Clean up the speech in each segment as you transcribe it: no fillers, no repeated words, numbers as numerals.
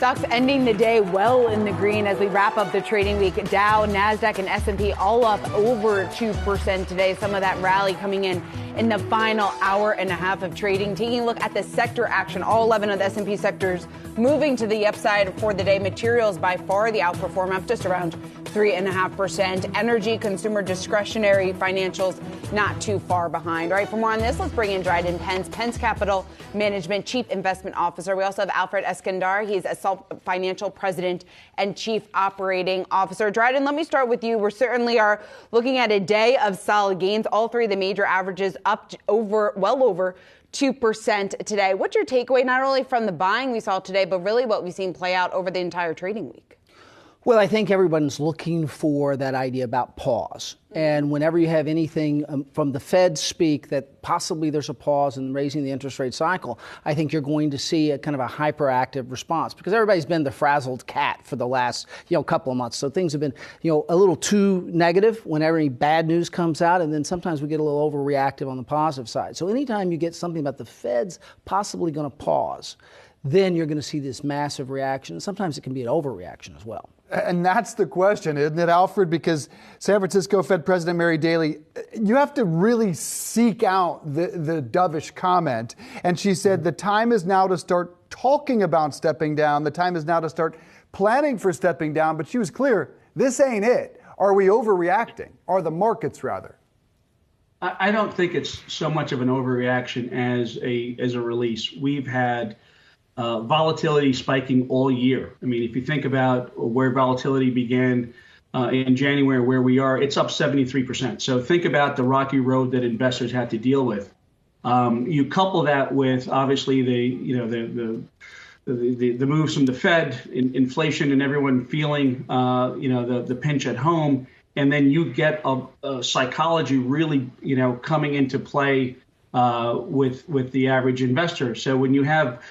Stocks ending the day well in the green as we wrap up the trading week. Dow, NASDAQ, and S&P all up over 2% today. Some of that rally coming in the final hour and a half of trading. Taking a look at the sector action, all 11 of the S&P sectors moving to the upside for the day. Materials by far the outperform, up just around 3.5%. Energy, consumer discretionary, financials not too far behind. All right, for more on this, let's bring in Dryden Pence Capital Management Chief Investment Officer. We also have Alfred Eskandar. He's a financial president and chief operating officer. Dryden, let me start with you. We certainly are looking at a day of solid gains. All three of the major averages up well over 2% today. What's your takeaway, not only from the buying we saw today, but really what we've seen play out over the entire trading week? Well, I think everyone's looking for that idea about pause. And whenever you have anything from the Fed speak that possibly there's a pause in raising the interest rate cycle, I think you're going to see a kind of a hyperactive response because everybody's been the frazzled cat for the last, couple of months. So things have been, a little too negative whenever any bad news comes out. And then sometimes we get a little overreactive on the positive side. So anytime you get something about the Fed's possibly going to pause, then you're going to see this massive reaction. Sometimes it can be an overreaction as well. And that's the question, isn't it, Alfred? Because San Francisco Fed President Mary Daly, you have to really seek out the dovish comment. And she said the time is now to start talking about stepping down. The time is now to start planning for stepping down. But she was clear, this ain't it. Are we overreacting? Are the markets, rather? I don't think it's so much of an overreaction as a release. We've had volatility spiking all year. I mean, if you think about where volatility began in January, where we are, it's up 73%. So think about the rocky road that investors had to deal with. You couple that with obviously the moves from the Fed, inflation, and everyone feeling the pinch at home, and then you get a psychology really coming into play with the average investor. So when you have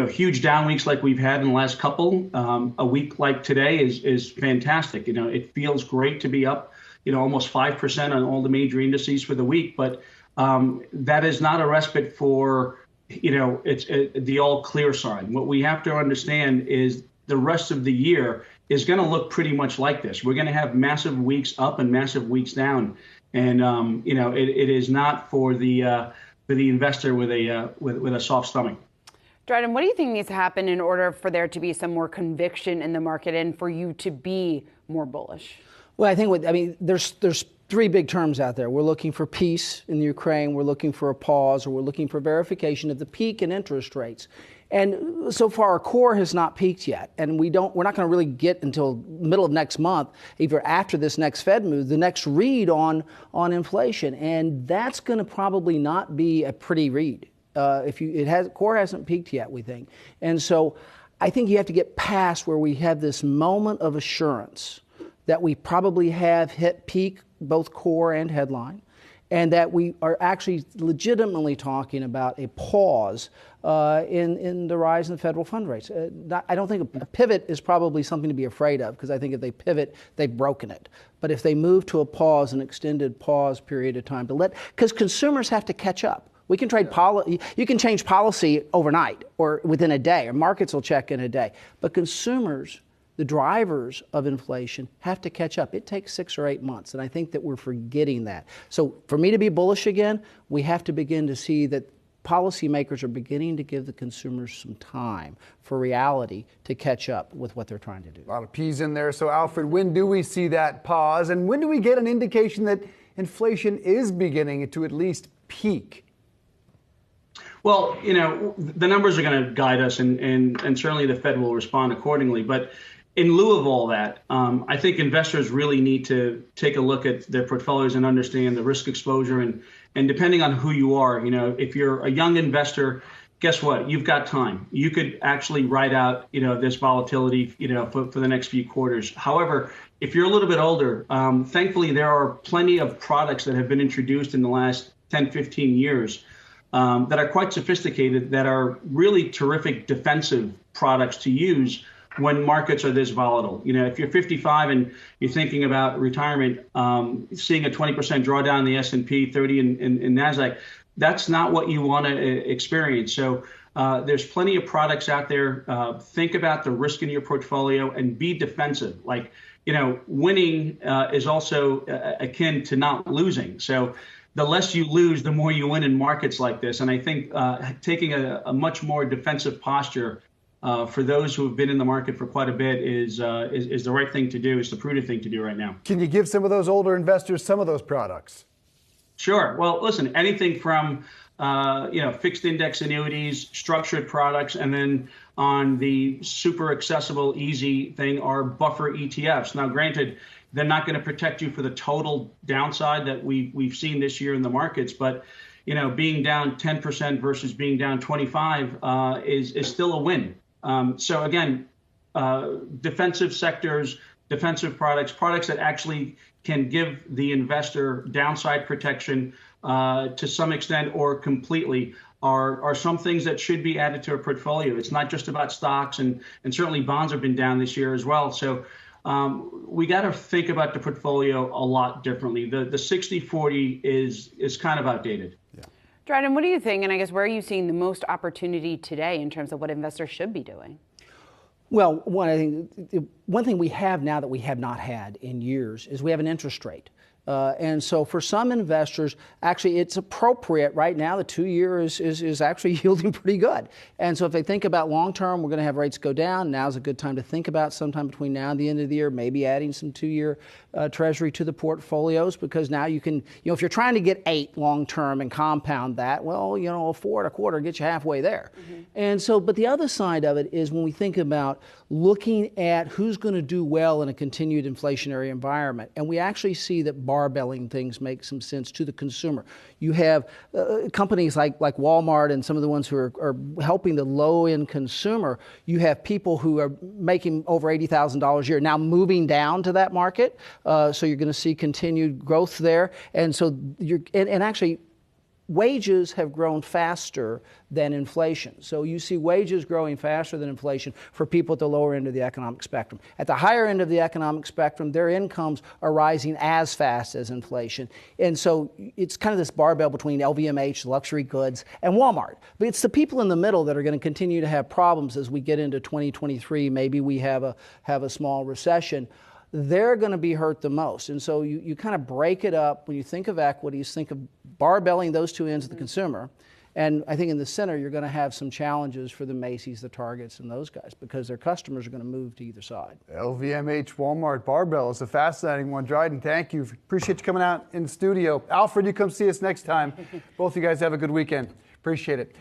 huge down weeks like we've had in the last couple, a week like today is fantastic. It feels great to be up, almost 5% on all the major indices for the week. But that is not a respite for, it's the all clear sign. What we have to understand is the rest of the year is going to look pretty much like this. We're going to have massive weeks up and massive weeks down. And, it is not for the investor with a soft stomach. Dryden, what do you think needs to happen in order for there to be some more conviction in the market and for you to be more bullish? Well, I think there's three big terms out there. We're looking for peace in the Ukraine, we're looking for a pause, or we're looking for verification of the peak in interest rates. And so far, our core has not peaked yet, and we're not going to really get until middle of next month, either after this next Fed move, the next read on inflation, and that's going to probably not be a pretty read. Core hasn't peaked yet, we think. And so I think you have to get past where we have this moment of assurance that we probably have hit peak, both core and headline, and that we are actually legitimately talking about a pause in the rise in the federal fund rates. I don't think a pivot is probably something to be afraid of, because I think if they pivot, they've broken it. But if they move to a pause, an extended pause period of time, because consumers have to catch up. We can trade policy. You can change policy overnight or within a day, or markets will check in a day. But consumers, the drivers of inflation, have to catch up. It takes 6 or 8 months, and I think that we're forgetting that. So for me to be bullish again, we have to begin to see that policymakers are beginning to give the consumers some time for reality to catch up with what they're trying to do. A lot of P's in there. So, Alfred, when do we see that pause, and when do we get an indication that inflation is beginning to at least peak? Well, the numbers are going to guide us, and certainly the Fed will respond accordingly. But in lieu of all that, I think investors really need to take a look at their portfolios and understand the risk exposure. And depending on who you are, if you're a young investor, guess what? You've got time. You could actually ride out, this volatility, for the next few quarters. However, if you're a little bit older, thankfully, there are plenty of products that have been introduced in the last 10, 15 years that are quite sophisticated, that are really terrific defensive products to use when markets are this volatile. If you're 55 and you're thinking about retirement, seeing a 20% drawdown in the S&P, 30 in NASDAQ, that's not what you want to experience. So there's plenty of products out there. Think about the risk in your portfolio and be defensive. Winning is also akin to not losing. So the less you lose, the more you win in markets like this. And I think taking a much more defensive posture for those who have been in the market for quite a bit is the right thing to do, is the prudent thing to do right now. Can you give some of those older investors some of those products? Sure. Well, listen, anything from fixed index annuities, structured products, and then on the super accessible, easy thing are buffer ETFs. Now, granted, they're not going to protect you for the total downside that we've seen this year in the markets, but being down 10% versus being down 25 is still a win. So again, defensive sectors, defensive products that actually can give the investor downside protection to some extent or completely are some things that should be added to a portfolio. It's not just about stocks, and certainly bonds have been down this year as well. So we got to think about the portfolio a lot differently. The 60-40 is kind of outdated. Yeah. Dryden, what do you think? And I guess where are you seeing the most opportunity today in terms of what investors should be doing? Well, one thing we have now that we have not had in years is we have an interest rate. And so for some investors, actually, it's appropriate right now. The 2-year is actually yielding pretty good. And so if they think about long term, we're going to have rates go down. Now's a good time to think about sometime between now and the end of the year, maybe adding some 2-year Treasury to the portfolios, because now you can, if you're trying to get 8 long term and compound that, well, a 4 1/4 gets you halfway there. Mm-hmm. And so, but the other side of it is when we think about looking at who's going to do well in a continued inflationary environment, and we actually see that barbelling things make some sense to the consumer. You have companies like Walmart and some of the ones who are helping the low-end consumer. You have people who are making over $80,000 a year now moving down to that market. So you're going to see continued growth there. And so and actually, wages have grown faster than inflation. So you see wages growing faster than inflation for people at the lower end of the economic spectrum. At the higher end of the economic spectrum, their incomes are rising as fast as inflation. And so it's kind of this barbell between LVMH, luxury goods, and Walmart. But it's the people in the middle that are going to continue to have problems as we get into 2023. Maybe we have a small recession. They're going to be hurt the most. And so you kind of break it up. When you think of equities, think of barbelling those two ends of the consumer. And I think in the center, you're going to have some challenges for the Macy's, the Targets, and those guys, because their customers are going to move to either side. LVMH, Walmart, barbell is a fascinating one. Dryden, thank you. Appreciate you coming out in the studio. Alfred, you come see us next time. Both of you guys have a good weekend. Appreciate it.